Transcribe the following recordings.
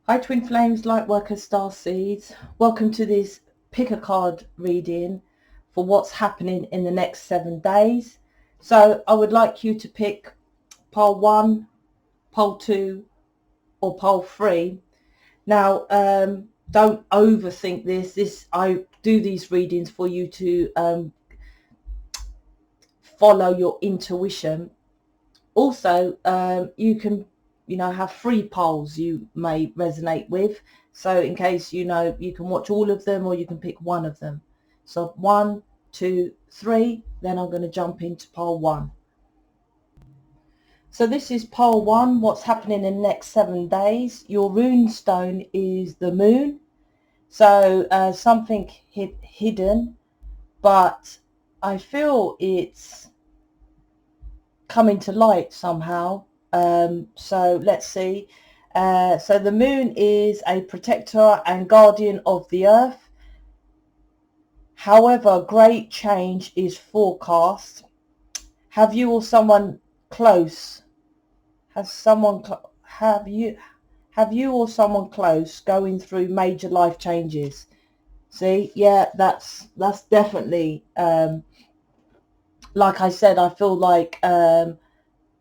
Hi Twin Flames, Lightworkers, Starseeds. Welcome to this pick a card reading for what's happening in the next 7 days. So I would like you to pick pile 1, pile 2 or pile 3. Now don't overthink this. I do these readings for you to follow your intuition. Also you can have 3 polls you may resonate with, so in case you can watch all of them or you can pick one of them. So 1, 2, 3, then I'm going to jump into pile 1. So this is pile 1, what's happening in the next 7 days. Your rune stone is the moon, so something hidden, but I feel it's coming to light somehow. So let's see. So the moon is a protector and guardian of the earth. However, great change is forecast. Have you or someone close? Have you or someone close going through major life changes? See, yeah, that's definitely like I said, I feel like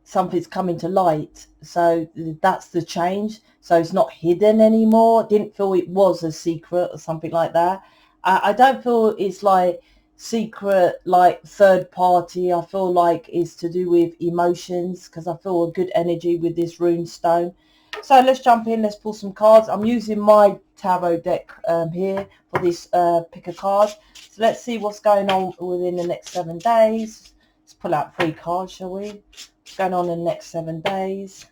something's coming to light, so that's the change. So it's not hidden anymore. Didn't feel it was a secret or something like that. I don't feel it's like secret, like third party. I feel like it's to do with emotions, because I feel a good energy with this rune stone. So let's jump in, let's pull some cards. I'm using my tarot deck here for this pick a card. So let's see what's going on within the next 7 days. Let's pull out 3 cards, shall we? What's going on in the next 7 days?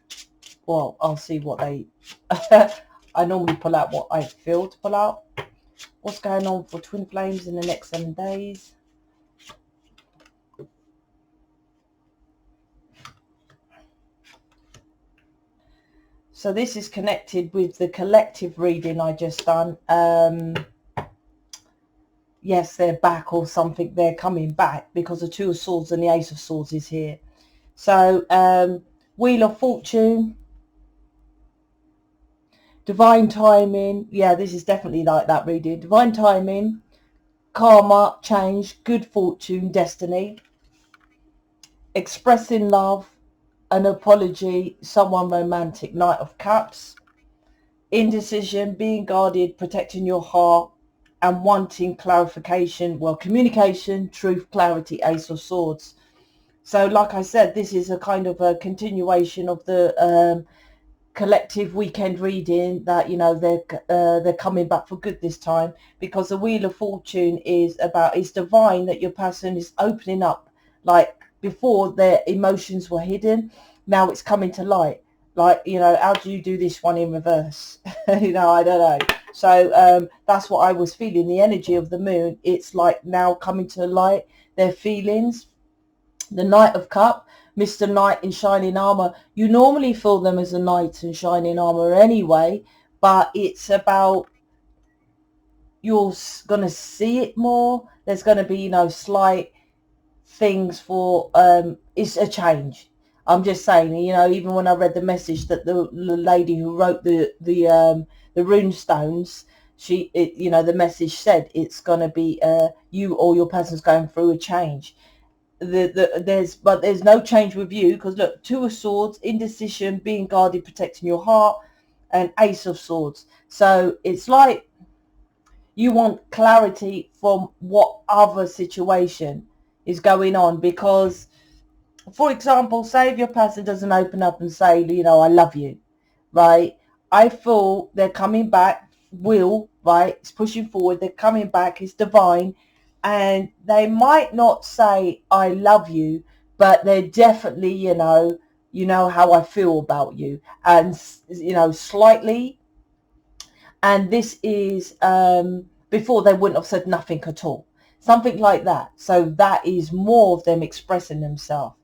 Well, I'll see what they I normally pull out what I feel to pull out. What's going on for Twin Flames in the next 7 days? So this is connected with the collective reading I just done. Yes, they're back or something. They're coming back because the 2 of Swords and the Ace of Swords is here. So Wheel of Fortune, divine timing. Yeah, this is definitely like that reading. Divine timing, karma, change, good fortune, destiny, expressing love, an apology, someone romantic, Knight of Cups, indecision, being guarded, protecting your heart, and wanting clarification, well, communication, truth, clarity, Ace of Swords. So like I said, this is a kind of a continuation of the collective weekend reading, that they're coming back for good this time, because the Wheel of Fortune is about, it's divine that your person is opening up. Like before, their emotions were hidden, now it's coming to light. Like, how do you do this one in reverse? I don't know. So that's what I was feeling, the energy of the moon. It's like now coming to light, their feelings. The Knight of Cup, Mr. Knight in shining armor. You normally feel them as a knight in shining armor anyway, but it's about, you're going to see it more. There's going to be, slight things for, it's a change. I'm just saying, even when I read the message that the lady who wrote the rune stones, the message said it's going to be you or your person's going through a change. There's no change with you, because look, 2 of Swords, indecision, being guarded, protecting your heart, and Ace of Swords. So it's like you want clarity from what other situation is going on, because for example, say if your person doesn't open up and say, I love you, right? I feel they're coming back, right? It's pushing forward, they're coming back, it's divine. And they might not say, I love you, but they're definitely, you know how I feel about you. And, slightly. And this is, before they wouldn't have said nothing at all. Something like that. So that is more of them expressing themselves.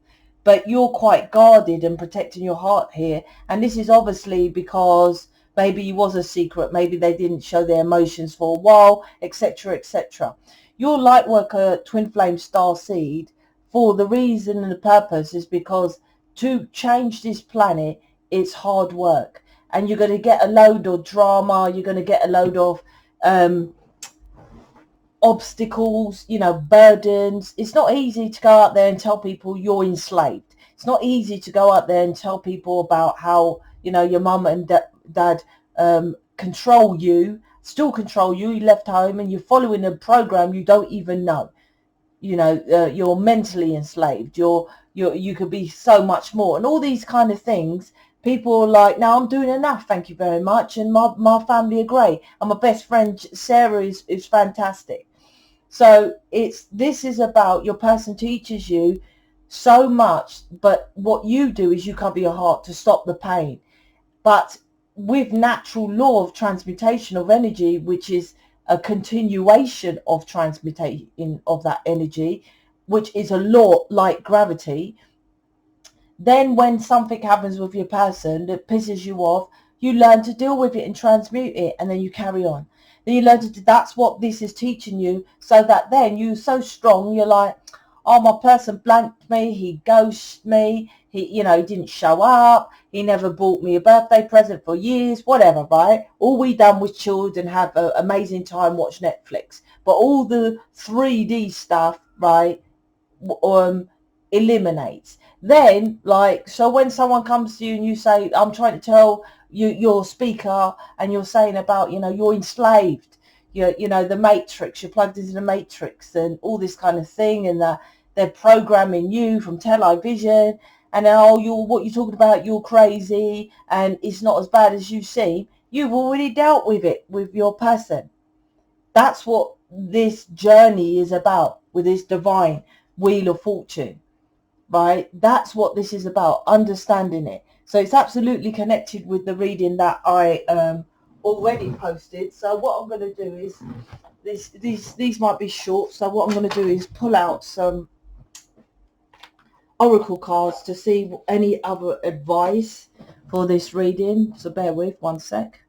But you're quite guarded and protecting your heart here. And this is obviously because maybe it was a secret. Maybe they didn't show their emotions for a while, etc., etc. Your Lightworker Twin Flame Starseed, for the reason and the purpose, is because to change this planet, it's hard work. and you're going to get a load of drama, you're going to get a load of obstacles, you know, burdens. It's not easy to go out there and tell people you're enslaved. It's not easy to go out there and tell people about how, you know, your mum and dad control you, still control you. You left home and you're following a program you don't even know. You know, you're mentally enslaved. You could be so much more, and all these kind of things. People are like, no, I'm doing enough, thank you very much, and my family are great, and my best friend Sarah is fantastic. So this is about your person teaches you so much, but what you do is you cover your heart to stop the pain. But with natural law of transmutation of energy, which is a continuation of transmutation of that energy, which is a law like gravity, then when something happens with your person that pisses you off, you learn to deal with it and transmute it, and then you carry on. Then you learn to do, that's what this is teaching you, so that then you're so strong, you're like, oh, my person blanked me, he ghosted me, he didn't show up, he never bought me a birthday present for years, whatever, right? All we done was chilled and have an amazing time, watch Netflix. But all the 3D stuff, right, eliminates. Then, like, so when someone comes to you and you say, I'm trying to tell you, you're a speaker, and you're saying about, you're enslaved, the matrix, you're plugged into the matrix and all this kind of thing, and that they're programming you from television, and then, what you're talking about, you're crazy and it's not as bad as you seem. You've already dealt with it with your person. That's what this journey is about with this divine wheel of fortune, right? That's what this is about, understanding it. So it's absolutely connected with the reading that I already posted. So what I'm going to do is, these might be short, so what I'm going to do is pull out some oracle cards to see any other advice for this reading. So bear with 1 sec.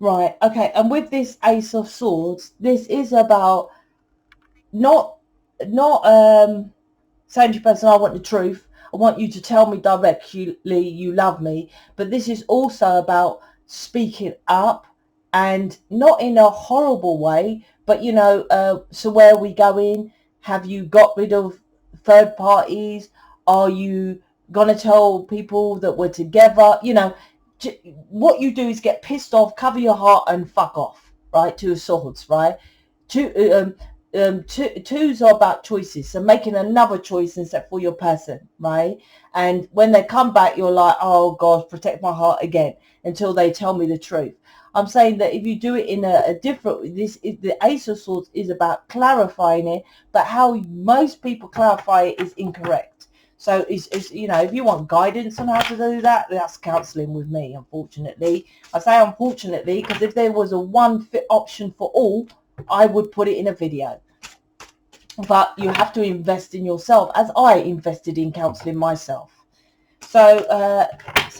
Right, okay, and with this Ace of Swords, this is about not saying to your person, I want the truth, I want you to tell me directly you love me, but this is also about speaking up, and not in a horrible way, but so where are we going? Have you got rid of third parties? Are you gonna tell people that we're together? What you do is get pissed off, cover your heart, and fuck off, right? 2 of Swords, right? Twos are about choices, so making another choice instead for your person, right? And when they come back, you're like, oh God, protect my heart again, until they tell me the truth. I'm saying that if you do it in a different, the Ace of Swords is about clarifying it, but how most people clarify it is incorrect. So it's if you want guidance on how to do that, that's counselling with me, unfortunately. I say unfortunately because if there was a one fit option for all, I would put it in a video. But you have to invest in yourself, as I invested in counselling myself. So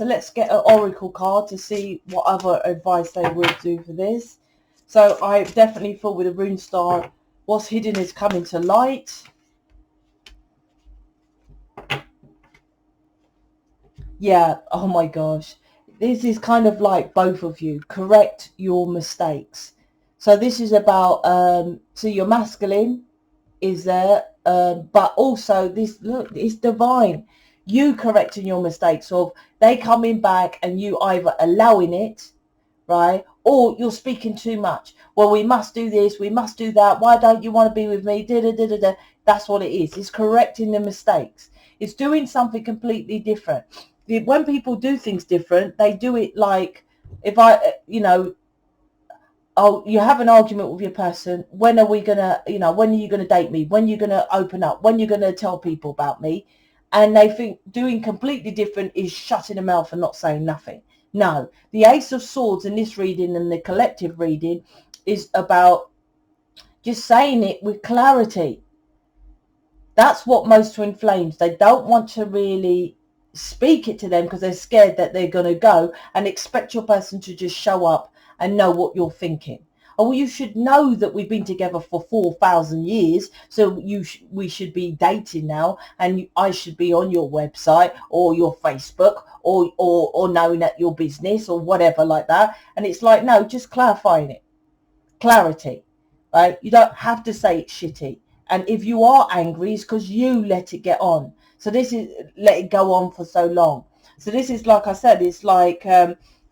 let's get an oracle card to see what other advice they would do for this. So I definitely thought with a rune star, what's hidden is coming to light. Yeah, oh my gosh. This is kind of like both of you. Correct your mistakes. So this is about, so your masculine is there, but also this, look, it's divine. You correcting your mistakes, of they coming back and you either allowing it, right, or you're speaking too much. Well, we must do this, we must do that, why don't you want to be with me, da, da, da, da, da. That's what it is. It's correcting the mistakes. It's doing something completely different. When people do things different, they do it like, if I, oh, you have an argument with your person, when are we gonna, when are you gonna date me, when are you gonna open up, when are you gonna tell people about me? And they think doing completely different is shutting their mouth and not saying nothing. No, the Ace of Swords in this reading and the collective reading is about just saying it with clarity. That's what most twin flames, they don't want to really speak it to them because they're scared that they're going to go and expect your person to just show up and know what you're thinking. Oh, well, you should know that we've been together for 4,000 years, so we should be dating now, and I should be on your website or your Facebook or knowing at your business or whatever like that. And it's like, no, just clarifying it. Clarity, right? You don't have to say it's shitty. And if you are angry, it's because you let it get on. So this is let it go on for so long. So this is, like I said, it's like,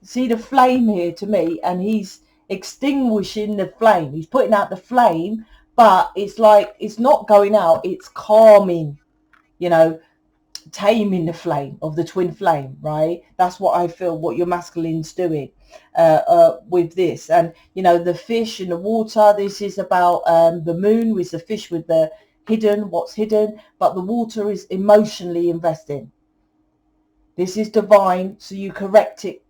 see the flame here to me, and he's extinguishing the flame. He's putting out the flame, but it's like it's not going out. It's calming, taming the flame of the twin flame, right? That's what I feel what your masculine's doing with this. And the fish in the water, this is about the moon with the fish with the what's hidden, but the water is emotionally investing. This is divine, so you correct it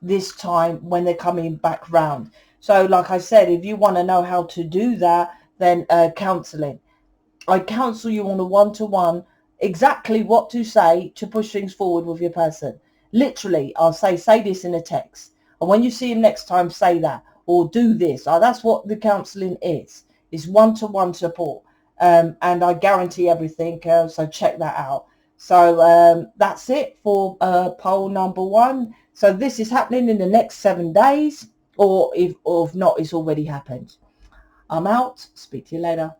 this time when they're coming back round. So like I said, if you want to know how to do that, then counseling. I counsel you on a one-to-one exactly what to say to push things forward with your person. Literally, I'll say this in a text. And when you see him next time, say that. Or do this. That's what the counseling is. It's one-to-one support. And I guarantee everything. So check that out. So that's it for poll number 1. So this is happening in the next 7 days. Or if not, it's already happened. I'm out. Speak to you later.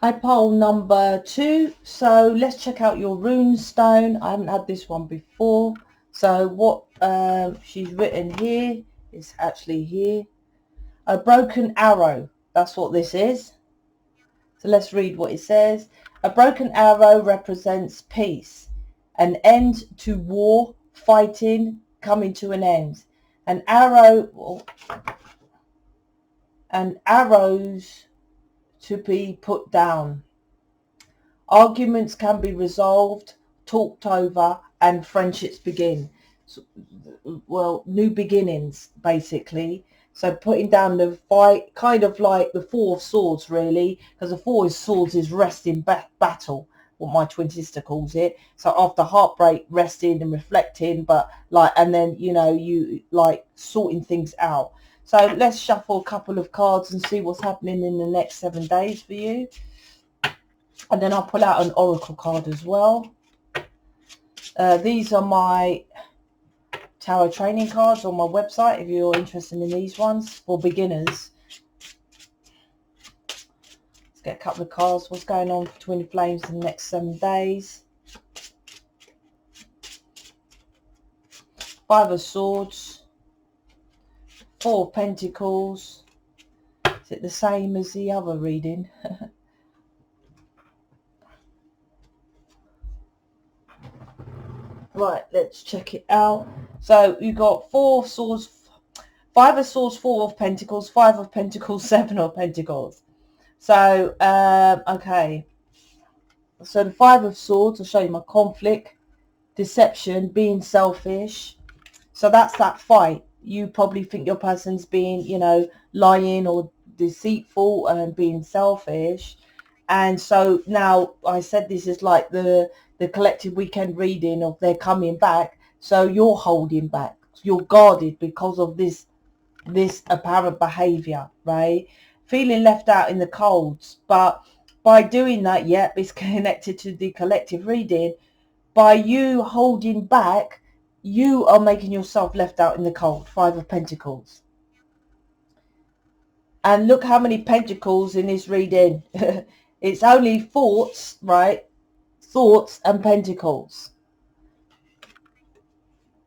Hi, poll number 2. So let's check out your rune stone. I haven't had this one before. So what she's written here is actually here. A broken arrow. That's what this is. So let's read what it says. A broken arrow represents peace, an end to war, fighting, coming to an end. An arrow and arrows to be put down. Arguments can be resolved, talked over, and friendships begin. So, well, new beginnings, basically. So putting down the fight, kind of like the 4 of Swords, really, because the 4 of Swords is resting battle, what my twin sister calls it. So after heartbreak, resting and reflecting, but and then, you sorting things out. So let's shuffle a couple of cards and see what's happening in the next 7 days for you. And then I'll pull out an oracle card as well. These are my tarot training cards on my website if you're interested in these ones for beginners. Let's get a couple of cards. What's going on for twin flames in the next 7 days? 5 of Swords, 4 of Pentacles. Is it the same as the other reading? Right, let's check it out. So you got 4 of Swords, 5 of Swords, 4 of Pentacles, 5 of Pentacles, 7 of Pentacles. So, okay. So the 5 of Swords, I'll show you my conflict, deception, being selfish. So that's that fight. You probably think your person's being, lying or deceitful and being selfish. And so now I said this is like the collective weekend reading of they're coming back. So you're holding back. You're guarded because of this apparent behavior, right? Feeling left out in the colds. But by doing that, it's connected to the collective reading. By you holding back, you are making yourself left out in the cold. 5 of Pentacles. And look how many pentacles in this reading. It's only thoughts, right? Thoughts and pentacles.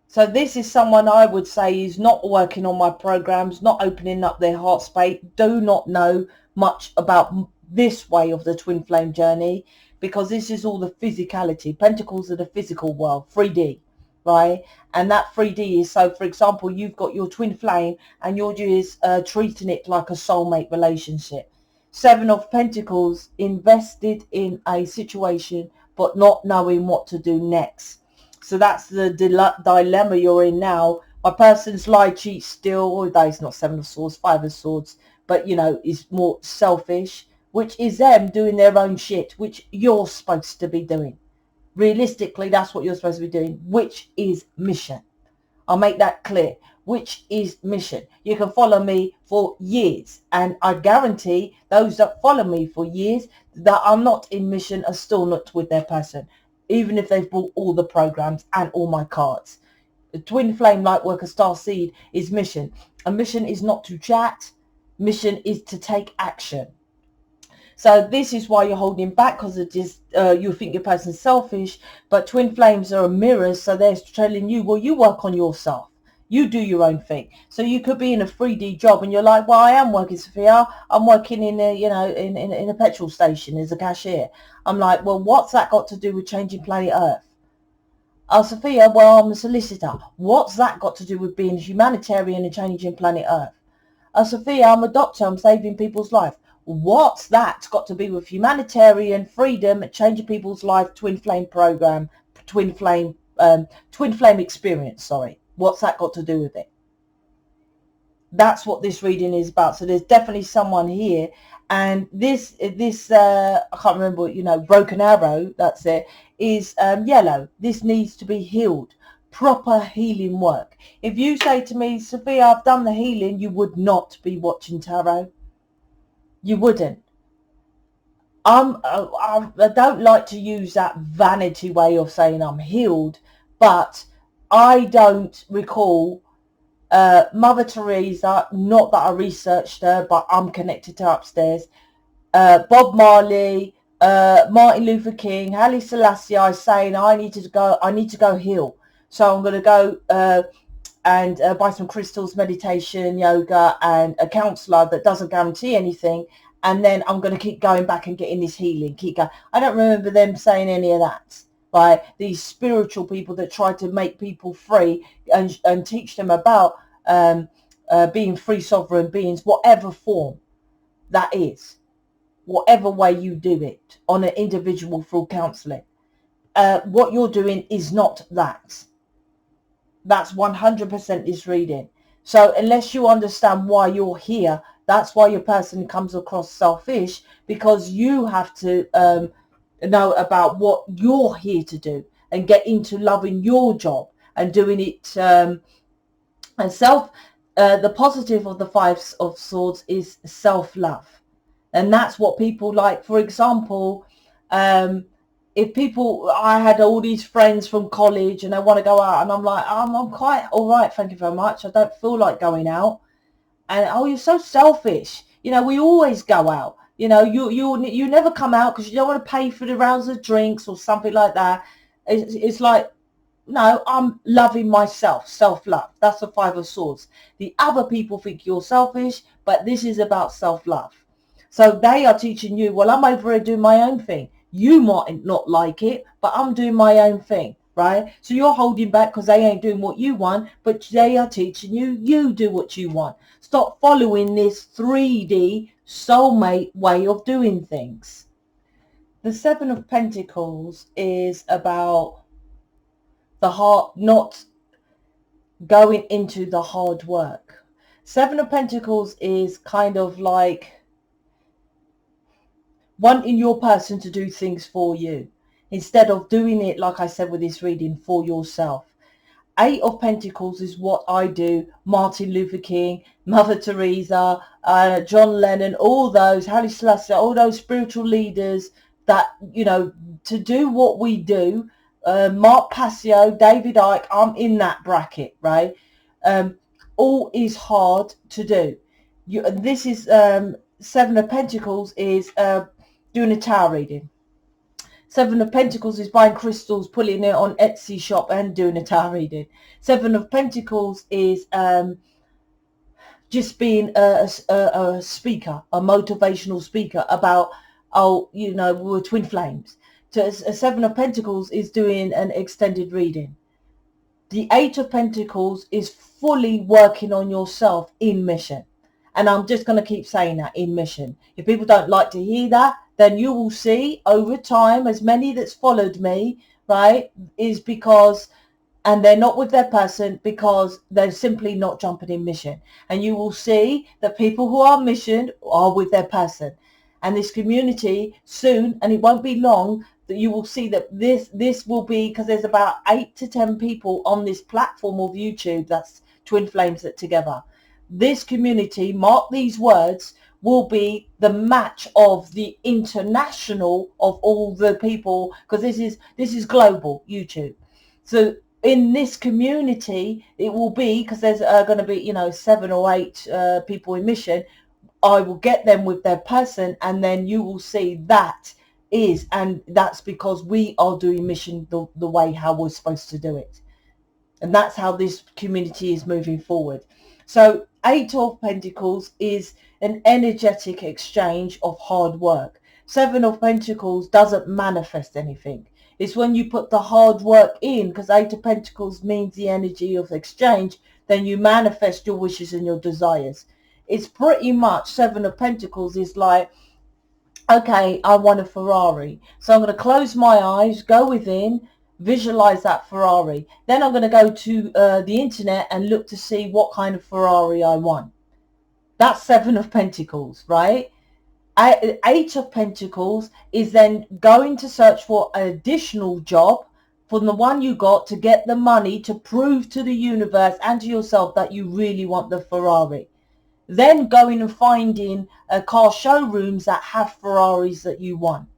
So this is someone I would say is not working on my programs, not opening up their heart space, do not know much about this way of the twin flame journey, because this is all the physicality. Pentacles are the physical world, 3D, right? And that 3D is, so for example, you've got your twin flame and you're just treating it like a soulmate relationship. 7 of Pentacles, invested in a situation but not knowing what to do next. So that's the dilemma you're in now. My person's lie, cheat, steal, although it's not 7 of Swords, 5 of Swords, but is more selfish, which is them doing their own shit, which you're supposed to be doing. Realistically, that's what you're supposed to be doing, which is mission. I'll make that clear. which is mission. You can follow me for years, and I guarantee those that follow me for years that are not in mission are still not with their person, even if they've bought all the programs and all my cards. The twin flame lightworker starseed is mission. A mission is not to chat. Mission is to take action. So this is why you're holding back, because it is you think your person's selfish, but twin flames are mirrors, so they're telling you, well, you work on yourself. You do your own thing. So you could be in a 3D job and you're like, well, I am working, Sophia. I'm working in a, in a petrol station as a cashier. I'm like, well, what's that got to do with changing planet Earth? Oh, Sophia, well, I'm a solicitor. What's that got to do with being a humanitarian and changing planet Earth? Oh, Sophia, I'm a doctor. I'm saving people's life. What's that got to do with humanitarian freedom, changing people's life, twin flame program, twin flame experience? Sorry, what's that got to do with it? That's what this reading is about. So there's definitely someone here, and this I can't remember, broken arrow. That's it. Is yellow. This needs to be healed. Proper healing work. If you say to me, Sophia, I've done the healing, you would not be watching tarot. You wouldn't. I don't like to use that vanity way of saying I'm healed, but I don't recall Mother Teresa, not that I researched her, but I'm connected to upstairs, Bob Marley, Martin Luther King, Haile Selassie saying I need to go heal. So I'm going to go and buy some crystals, meditation, yoga, and a counsellor that doesn't guarantee anything. And then I'm going to keep going back and getting this healing. Keep going. I don't remember them saying any of that. Right? These spiritual people that try to make people free and teach them about being free sovereign beings, whatever form that is, whatever way you do it on an individual through counselling. What you're doing is not that. That's 100% this reading. So unless you understand why you're here, that's why your person comes across selfish, because you have to know about what you're here to do and get into loving your job and doing it. And the positive of the Five of Swords is self-love. And that's what people like. For example, I had all these friends from college and they want to go out, and I'm like, I'm quite all right, thank you very much. I don't feel like going out. And oh, you're so selfish. We always go out. You never come out because you don't want to pay for the rounds of drinks or something like that. It's like, no, I'm loving myself, self-love. That's the Five of Swords. The other people think you're selfish, but this is about self-love. So they are teaching you, well, I'm over here doing my own thing. You might not like it, but I'm doing my own thing, right? So you're holding back because they ain't doing what you want, but they are teaching you do what you want. Stop following this 3D soulmate way of doing things. The Seven of Pentacles is about the heart, not going into the hard work. Seven of Pentacles is kind of like wanting your person to do things for you instead of doing it, like I said with this reading, for yourself. Eight of Pentacles is what I do. Martin Luther King, Mother Teresa, John Lennon, all those, Haile Selassie, all those spiritual leaders that, to do what we do. Mark Passio, David Icke, I'm in that bracket, right? All is hard to do. This is Seven of Pentacles is doing a tarot reading. Seven of Pentacles is buying crystals, putting it on Etsy shop and doing a tarot reading. Seven of Pentacles is just being a speaker, a motivational speaker about, we're twin flames. So a Seven of Pentacles is doing an extended reading. The Eight of Pentacles is fully working on yourself in mission. And I'm just going to keep saying that, in mission. If people don't like to hear that, then you will see over time, as many that's followed me, right, is because, and they're not with their person because they're simply not jumping in mission. And you will see that people who are mission are with their person. And this community soon, and it won't be long, that you will see that this will be, because there's about 8 to 10 people on this platform of YouTube, that's Twin Flames that together. This community, mark these words, will be the match of the international of all the people, because this is global YouTube. So in this community, it will be, because there's going to be, you know, 7 or 8 people in mission. I will get them with their person, and then you will see that is, and that's because we are doing mission the way how we're supposed to do it. And that's how this community is moving forward. So 8 of Pentacles is an energetic exchange of hard work. 7 of Pentacles doesn't manifest anything. It's when you put the hard work in, because 8 of Pentacles means the energy of exchange, then you manifest your wishes and your desires. It's pretty much 7 of Pentacles is like, okay, I want a Ferrari. So I'm going to close my eyes, go within, visualize that Ferrari. Then I'm going to go to the internet and look to see what kind of Ferrari I want. That's 7 of Pentacles, right? 8 of Pentacles is then going to search for an additional job from the one you got to get the money to prove to the universe and to yourself that you really want the Ferrari. Then going and finding car showrooms that have Ferraris that you want.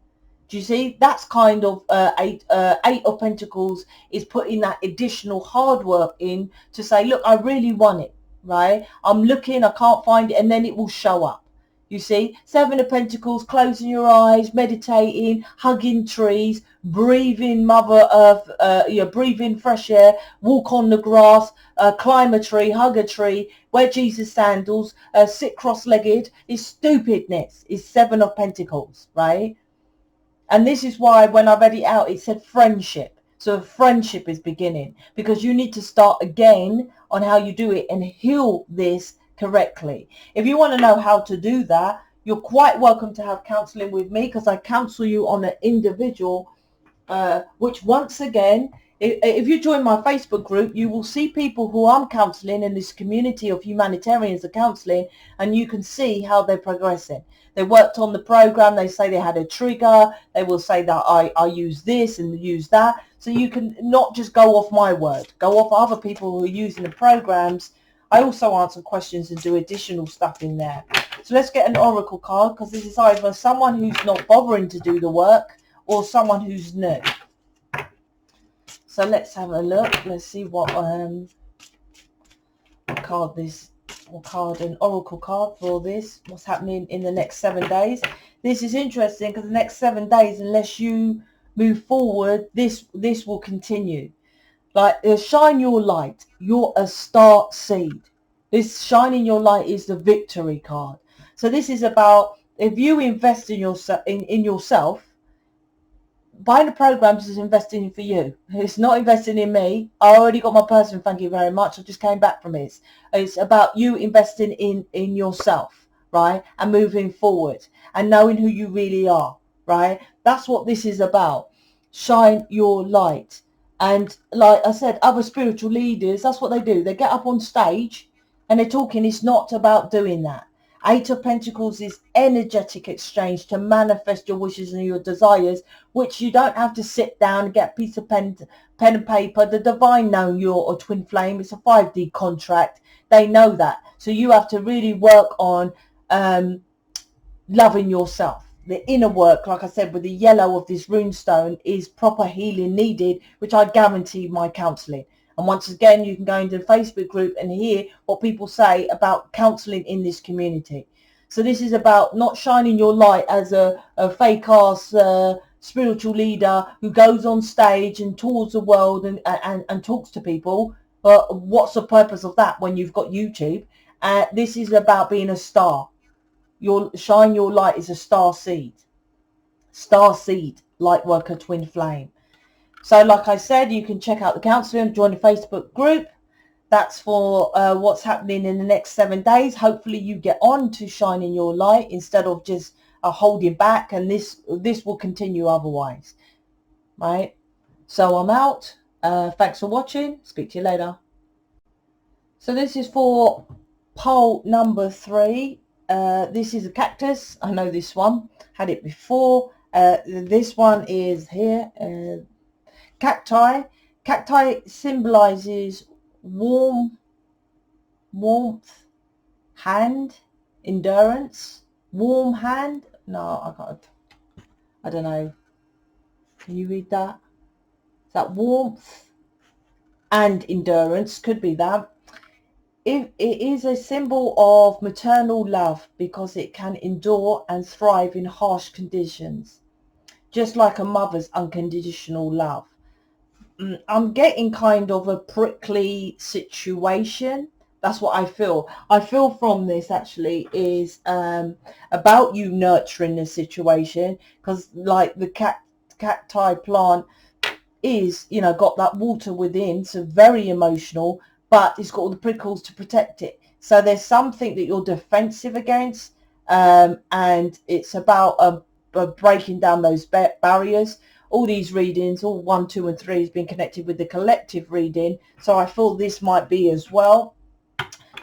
Do you see? That's kind of 8 of Pentacles is putting that additional hard work in to say, look, I really want it, right? I'm looking, I can't find it, and then it will show up. You see? 7 of Pentacles, closing your eyes, meditating, hugging trees, breathing Mother Earth, breathing fresh air, walk on the grass, climb a tree, hug a tree, wear Jesus sandals, sit cross-legged. Is stupidness. Is 7 of Pentacles, right? And this is why when I read it out, it said friendship. So friendship is beginning, because you need to start again on how you do it and heal this correctly. If you want to know how to do that, you're quite welcome to have counseling with me, because I counsel you on an individual, which once again, if you join my Facebook group, you will see people who I'm counseling in this community of humanitarians are counseling, and you can see how they're progressing. They worked on the program. They say they had a trigger. They will say that I use this and use that. So you can not just go off my word, go off other people who are using the programs. I also answer questions and do additional stuff in there. So let's get an oracle card, because this is either someone who's not bothering to do the work or someone who's new. So let's have a look. Let's see what card this, what card, an oracle card for this, what's happening in the next 7 days. This is interesting, because the next 7 days, unless you move forward, this will continue. Like, shine your light. You're a star seed. This shining your light is the victory card. So this is about, if you invest in yourself, buying the programs is investing for you. It's not investing in me. I already got my person, thank you very much. I just came back from it. It's about you investing in yourself, right? And moving forward and knowing who you really are, right? That's what this is about. Shine your light. And like I said, other spiritual leaders, that's what they do. They get up on stage and they're talking. It's not about doing that. 8 of Pentacles is energetic exchange to manifest your wishes and your desires, which you don't have to sit down and get a piece of pen and paper. The divine know you're a twin flame. It's a 5D contract. They know that. So you have to really work on loving yourself. The inner work, like I said, with the yellow of this runestone, is proper healing needed, which I guarantee my counselling. And once again, you can go into the Facebook group and hear what people say about counselling in this community. So this is about not shining your light as a fake-ass spiritual leader who goes on stage and tours the world and talks to people. But what's the purpose of that when you've got YouTube? This is about being a star. Shine your light is a star seed. Star seed, light worker, twin flame. So like I said, you can check out the counselling, join the Facebook group. That's for what's happening in the next 7 days. Hopefully you get on to shining your light instead of just holding back, and this will continue otherwise, right? So I'm out. Thanks for watching. Speak to you later. So this is for poll number 3. This is a cactus. I know this one. Had it before. This one is here. Cacti. Cacti symbolizes warmth, hand, endurance. Warm hand. No, I can't. I don't know. Can you read that? Is that warmth and endurance? Could be that. It is a symbol of maternal love because it can endure and thrive in harsh conditions, just like a mother's unconditional love. I'm getting kind of a prickly situation. That's what I feel. I feel from this actually is about you nurturing the situation, because like the cacti plant is, you know, got that water within, so very emotional, but it's got all the prickles to protect it. So there's something that you're defensive against, and it's about breaking down those barriers. All these readings, all 1, 2 and 3 has been connected with the collective reading, so I feel this might be as well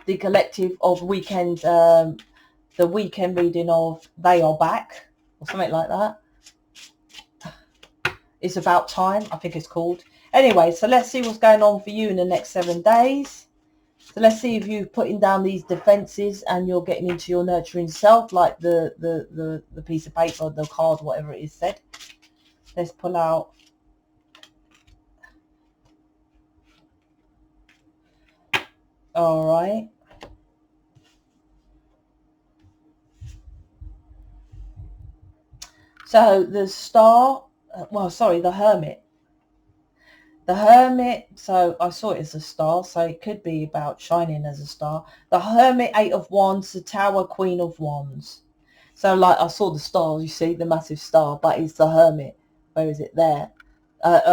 the collective of weekend, the weekend reading of They Are Back or something like that. It's About Time, I think it's called. Anyway, so let's see what's going on for you in the next 7 days. So let's see if you're putting down these defenses and you're getting into your nurturing self, like the piece of paper, the card, whatever it is said. Let's pull out. All right. So the star, the Hermit. The Hermit, so I saw it as a star, so it could be about shining as a star. The Hermit, 8 of Wands, the Tower, Queen of Wands. So like I saw the star, you see, the massive star, but it's the Hermit. Where is it? There.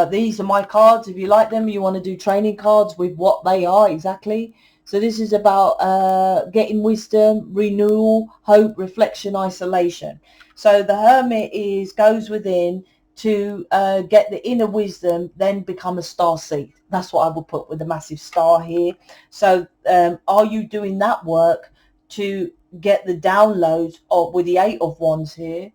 These are my cards. If you like them, you want to do training cards with what they are exactly. So this is about getting wisdom, renewal, hope, reflection, isolation. So the Hermit goes within to get the inner wisdom, then become a starseed. That's what I will put with the massive star here. So are you doing that work to get the downloads of, with the 8 of Wands here,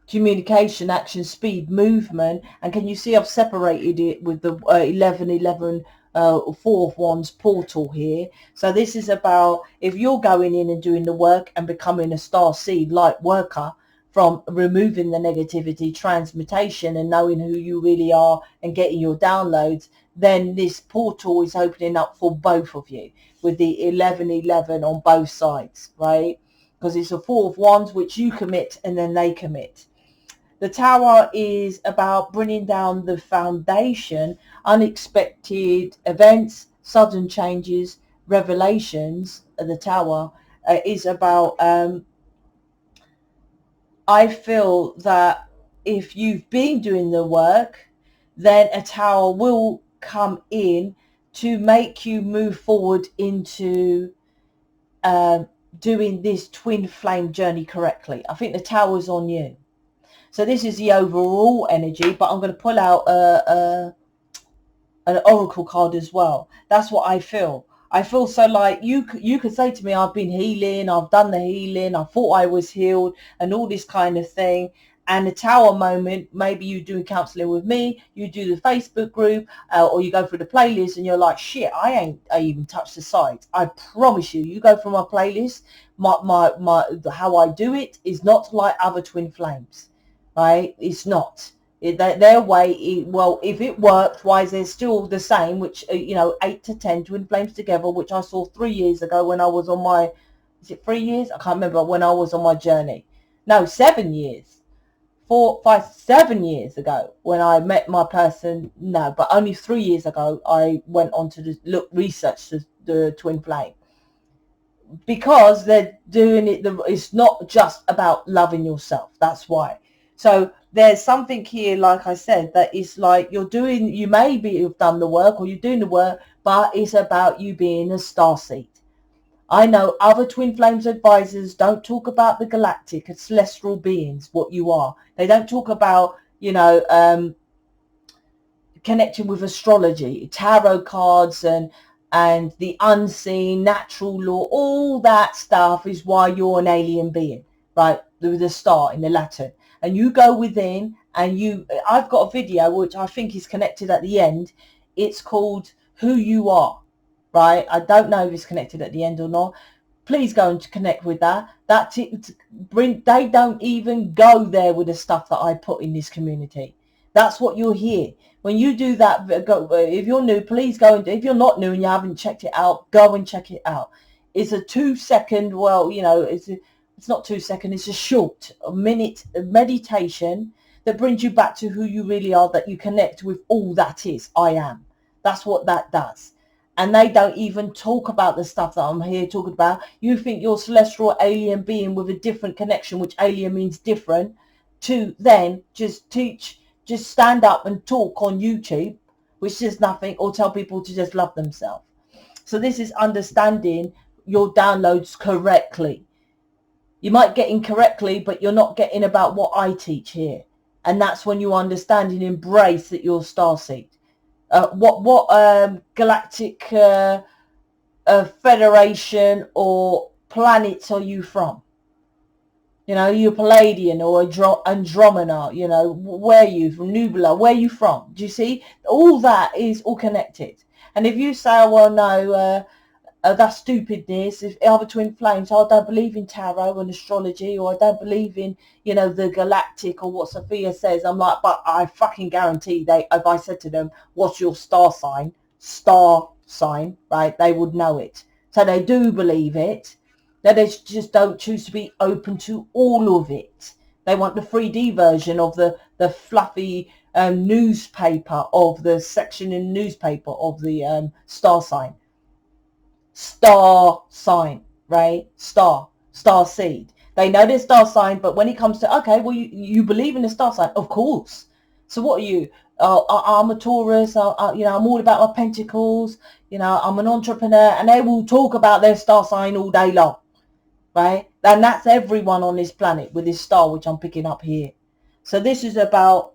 communication, action, speed, movement? And can you see I've separated it with the 11 4 of Wands portal here. So this is about if you're going in and doing the work and becoming a star seed light worker, from removing the negativity, transmutation, and knowing who you really are and getting your downloads, then this portal is opening up for both of you with the 11 on both sides, right? Because it's a 4 of Wands, which you commit and then they commit. The Tower is about bringing down the foundation, unexpected events, sudden changes, revelations. The Tower is about, I feel that if you've been doing the work, then a Tower will come in to make you move forward into doing this twin flame journey correctly. I think the Tower's on you. So this is the overall energy, but I'm going to pull out an oracle card as well. That's what I feel. I feel so like you could say to me, I've been healing, I've done the healing, I thought I was healed and all this kind of thing. And the Tower moment, maybe you do counseling with me, you do the Facebook group, or you go through the playlist and you're like, shit, I even touched the sides. I promise you, you go through my playlist, my how I do it is not like other twin flames, right? It's not. Their way, well, if it worked, why is there still the same, which, 8 to 10 twin flames together, which I saw 3 years ago when I was on my, is it 3 years? I can't remember, when I was on my journey. No, 7 years. 4, 5, 7 years ago when I met my person. No, but only 3 years ago I went on to research the twin flame, because they're doing it. It's not just about loving yourself. That's why. So there's something here, like I said, that is like you maybe have done the work or you're doing the work, but it's about you being a starseed. I know other twin flames advisors don't talk about the galactic and celestial beings, what you are. They don't talk about, connecting with astrology, tarot cards, and the unseen, natural law. All that stuff is why you're an alien being, right? The star in the Latin. and you go within and I've got a video which I think is connected at the end. It's called Who You Are, right? I don't know if it's connected at the end or not. Please go and connect with that. They don't even go there with the stuff that I put in this community. That's what you'll hear. When you do that, if you're new, please go and, if you're not new and you haven't checked it out, go and check it out. It's a 2-second, well, you know, it's not 2 seconds, it's a short, a minute meditation that brings you back to who you really are, that you connect with all that is, I am. That's what that does. And they don't even talk about the stuff that I'm here talking about. You think you're a celestial alien being with a different connection, which alien means different, to then just stand up and talk on YouTube, which is nothing, or tell people to just love themselves. So this is understanding your downloads correctly. You might get incorrectly, but you're not getting about what I teach here. And that's when you understand and embrace that you're a starseed. What galactic federation or planets are you from? You know, you're Palladian or Andromeda, you know, where are you from? Nubula, where are you from? Do you see? All that is all connected. And if you say, oh, well, no, that's stupidness, if other twin flames, oh, I don't believe in tarot and astrology, or I don't believe in, you know, the galactic or what Sophia says, I'm like, but I fucking guarantee if I said to them, what's your star sign, right, they would know it. So they do believe it. They just don't choose to be open to all of it. They want the 3D version of the fluffy newspaper, of the section in newspaper of the star sign. Star sign, right? Star seed. They know their star sign, but when it comes to, okay, well, you believe in the star sign, of course. So what are you? I'm a Taurus. You know, I'm all about my pentacles. You know, I'm an entrepreneur, and they will talk about their star sign all day long, right? And that's everyone on this planet with this star, which I'm picking up here. So this is about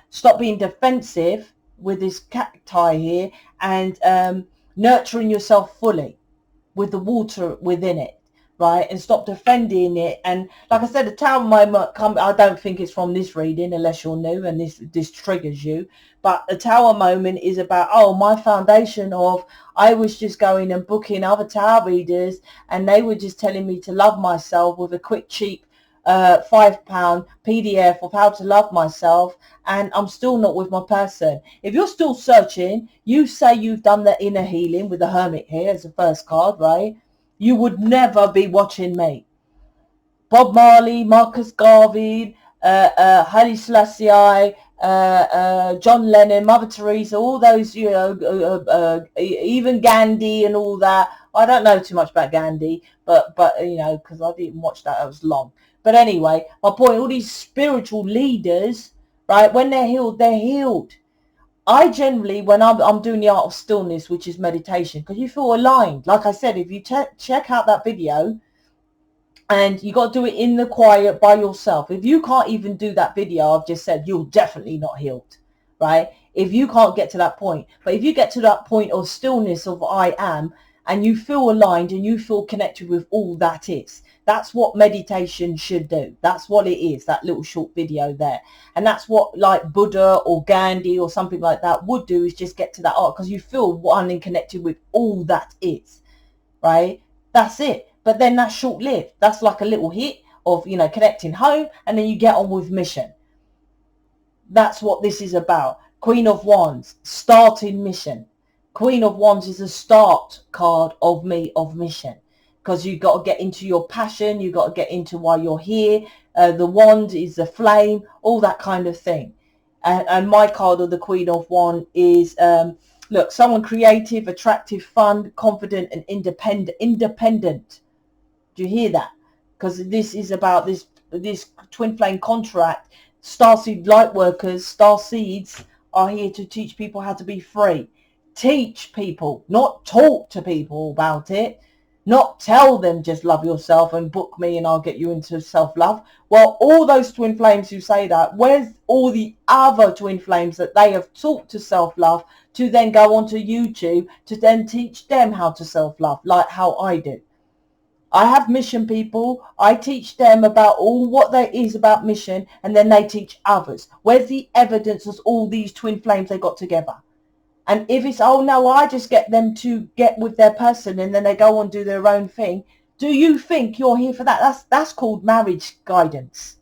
stop being defensive with this cacti here, and nurturing yourself fully with the water within it, right? And stop defending it. And like I said, the tower moment I don't think it's from this reading, unless you're new and this triggers you. But the tower moment is about, oh, my foundation of, I was just going and booking other tower readers, and they were just telling me to love myself with a quick, cheap £5 PDF of how to love myself, and I'm still not with my person. If you're still searching, you say you've done the inner healing with the Hermit here as the first card, right? You would never be watching me. Bob Marley, Marcus Garvey, Haile Selassie, John Lennon, Mother Teresa, all those, you know, even Gandhi and all that. I don't know too much about Gandhi, but you know, because I didn't watch that, it was long. But anyway, my point, all these spiritual leaders, right, when they're healed, they're healed. I generally, when I'm doing the art of stillness, which is meditation, because you feel aligned. Like I said, if you check out that video, and you got to do it in the quiet by yourself. If you can't even do that video I've just said, you're definitely not healed, right? If you can't get to that point. But if you get to that point of stillness of I am, and you feel aligned and you feel connected with all that is, that's what meditation should do. That's what it is, that little short video there. And that's what like Buddha or Gandhi or something like that would do, is just get to that art, because you feel one and connected with all that is, right? That's it. But then that's short-lived. That's like a little hit of, you know, connecting home, and then you get on with mission. That's what this is about. Queen of Wands, starting mission. Queen of Wands is a start card of mission, because you got to get into your passion. You got to get into why you're here. The wand is the flame, all that kind of thing. And my card of the Queen of Wands is, look, someone creative, attractive, fun, confident, and independent. Do you hear that? Because this is about this twin flame contract. Starseed lightworkers, starseeds are here to teach people how to be free. Teach people, not talk to people about it. Not tell them just love yourself and book me and I'll get you into self-love. Well, all those twin flames who say that, where's all the other twin flames that they have taught to self-love, to then go onto YouTube to then teach them how to self-love, like how I do? I have mission people. I teach them about all what there is about mission, and then they teach others. Where's the evidence of all these twin flames they got together? And if it's, oh no, I just get them to get with their person and then they go on do their own thing. Do you think you're here for that? That's called marriage guidance.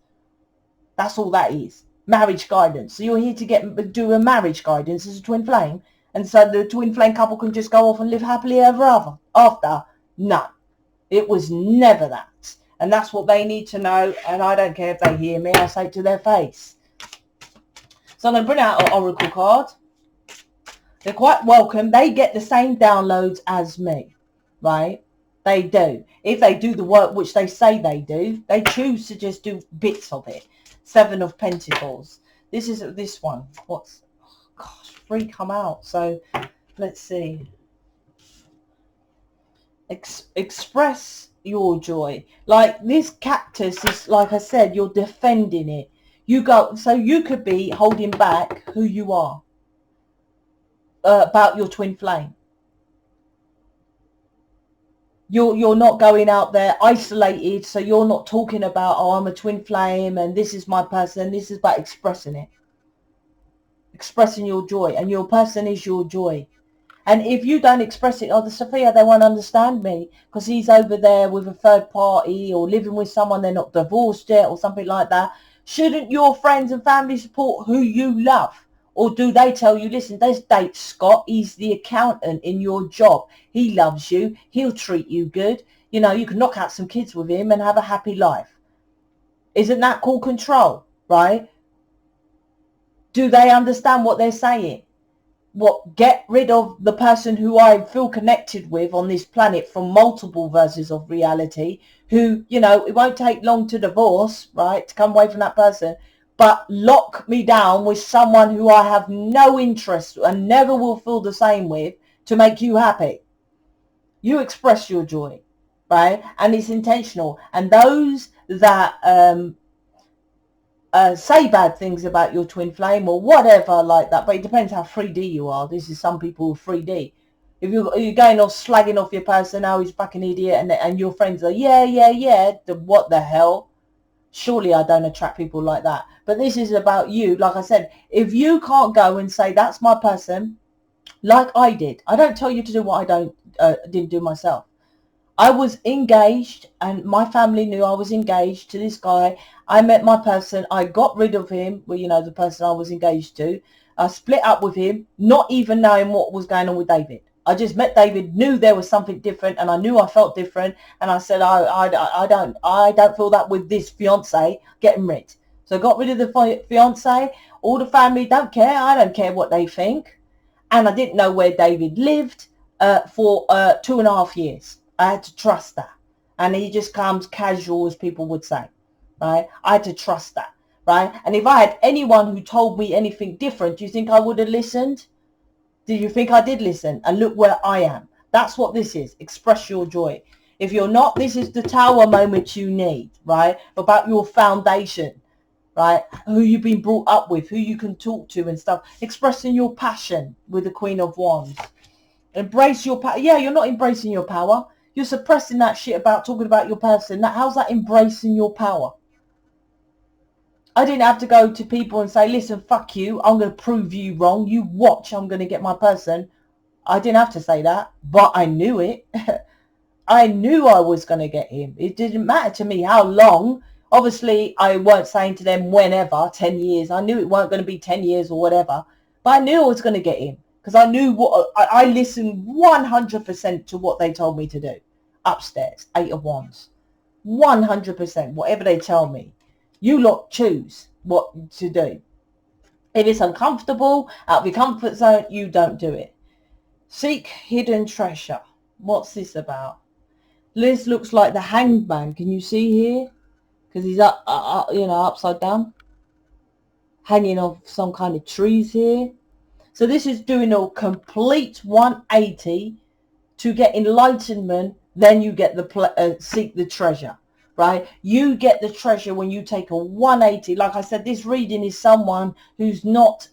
That's all that is. Marriage guidance. So you're here to do a marriage guidance as a twin flame. And so the twin flame couple can just go off and live happily ever after. No, it was never that. And that's what they need to know. And I don't care if they hear me. I say it to their face. So I'm going to bring out an oracle card. They're quite welcome. They get the same downloads as me, right? They do. If they do the work which they say they do, they choose to just do bits of it. 7 of Pentacles. This is this one. What's, oh gosh, 3 come out. So let's see. Express your joy. Like this cactus is, like I said, you're defending it. You go, so you could be holding back who you are. About your twin flame. You're not going out there isolated, so you're not talking about, oh, I'm a twin flame and this is my person. This is about expressing it. Expressing your joy, and your person is your joy. And if you don't express it, oh, the Sophia, they won't understand me because he's over there with a third party or living with someone, they're not divorced yet or something like that. Shouldn't your friends and family support who you love? Or do they tell you, listen, there's date Scott, he's the accountant in your job. He loves you. He'll treat you good. You know, you can knock out some kids with him and have a happy life. Isn't that called control, right? Do they understand what they're saying? What, get rid of the person who I feel connected with on this planet from multiple versions of reality, who, you know, it won't take long to divorce, right, to come away from that person. But lock me down with someone who I have no interest and never will feel the same with to make you happy. You express your joy, right? And it's intentional. And those that say bad things about your twin flame or whatever like that, but it depends how 3D you are. This is some people 3D. If you're going off slagging off your person, oh, he's fucking idiot, and your friends are, yeah, what the hell? Surely I don't attract people like that. But this is about you. Like I said, if you can't go and say, that's my person, like I did. I don't tell you to do what I didn't do myself. I was engaged and my family knew I was engaged to this guy. I met my person. I got rid of him. Well, you know, the person I was engaged to. I split up with him, not even knowing what was going on with David. I just met David, knew there was something different, and I knew I felt different. And I said, I don't feel that with this fiance. Getting rid. So I got rid of the fiance. All the family don't care. I don't care what they think. And I didn't know where David lived for 2.5 years. I had to trust that. And he just comes casual, as people would say. Right? I had to trust that. Right? And if I had anyone who told me anything different, do you think I would have listened? Do you think I did listen? And look where I am. That's what this is. Express your joy. If you're not, this is the tower moment you need, right? About your foundation, right? Who you've been brought up with, who you can talk to and stuff. Expressing your passion with the Queen of Wands. Embrace your power. Yeah, you're not embracing your power. You're suppressing that shit about talking about your person. How's that embracing your power? I didn't have to go to people and say, listen, fuck you. I'm going to prove you wrong. You watch, I'm going to get my person. I didn't have to say that, but I knew it. I knew I was going to get him. It didn't matter to me how long. Obviously, I weren't saying to them whenever, 10 years. I knew it weren't going to be 10 years or whatever. But I knew I was going to get him. Because I knew what I listened 100% to what they told me to do. Upstairs, 8 of Wands. 100%, whatever they tell me. You lot choose what to do. If it's uncomfortable, out of your comfort zone, you don't do it. Seek hidden treasure. What's this about? This looks like the Hanged Man. Can you see here? Because he's upside down. Hanging off some kind of trees here. So this is doing a complete 180 to get enlightenment. Then you get the seek the treasure. Right? You get the treasure when you take a 180. Like I said, this reading is someone who's not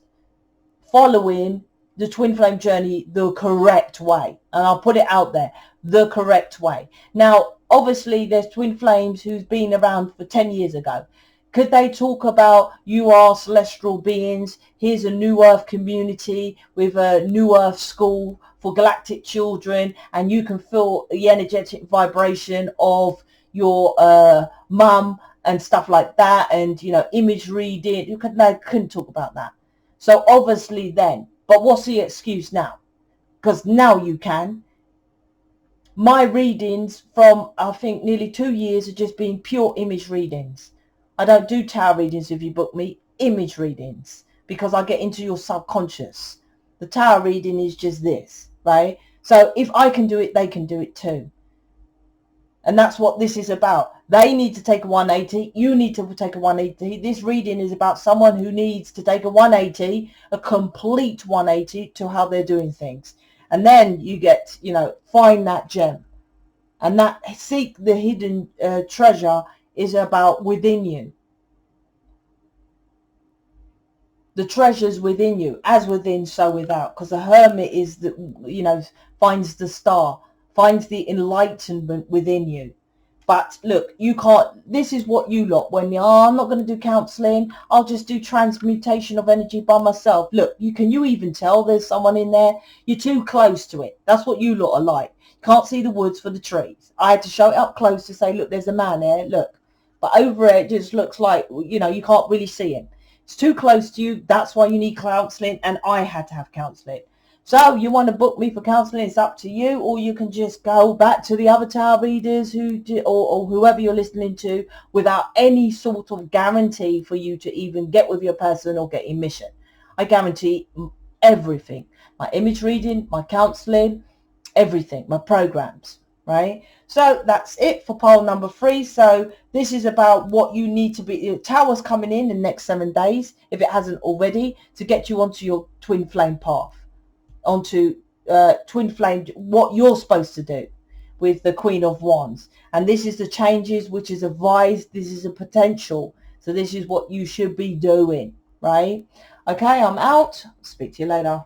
following the twin flame journey the correct way. And I'll put it out there. the correct way. Now, obviously, there's twin flames who's been around for 10 years ago. Could they talk about you are celestial beings? Here's a new earth community with a new earth school for galactic children, and you can feel the energetic vibration of your mum and stuff like that, and image reading. They couldn't talk about that. So obviously then, but what's the excuse now? Because now you can. My readings from, I think, nearly 2 years have just been pure image readings. I don't do tarot readings if you book me, image readings, because I get into your subconscious. The tarot reading is just this, right? So if I can do it, they can do it too. And that's what this is about. They need to take a 180. You need to take a 180. This reading is about someone who needs to take a 180, a complete 180 to how they're doing things. And then you get, find that gem. And that seek the hidden treasure is about within you. The treasure's within you, as within, so without. Because the hermit is finds the star, finds the enlightenment within you. But look, you can't, this is what you lot, when I'm not going to do counseling, I'll just do transmutation of energy by myself. Look, you even tell there's someone in there? You're too close to it. That's what you lot are like. Can't see the woods for the trees. I had to show it up close to say, look, there's a man there, look. But over it just looks like, you can't really see him. It's too close to you. That's why you need counseling, and I had to have counseling. So you want to book me for counseling, it's up to you, or you can just go back to the other tarot readers or whoever you're listening to without any sort of guarantee for you to even get with your person or get emission. I guarantee everything. My image reading, my counseling, everything, my programs, right? So that's it for poll number 3. So this is about what you need to be. The tower's coming in the next 7 days, if it hasn't already, to get you onto your twin flame path. Onto twin flame, what you're supposed to do with the Queen of Wands. And this is the changes which is advised. This is a potential. So this is what you should be doing, right? Okay, I'm out. Speak to you later.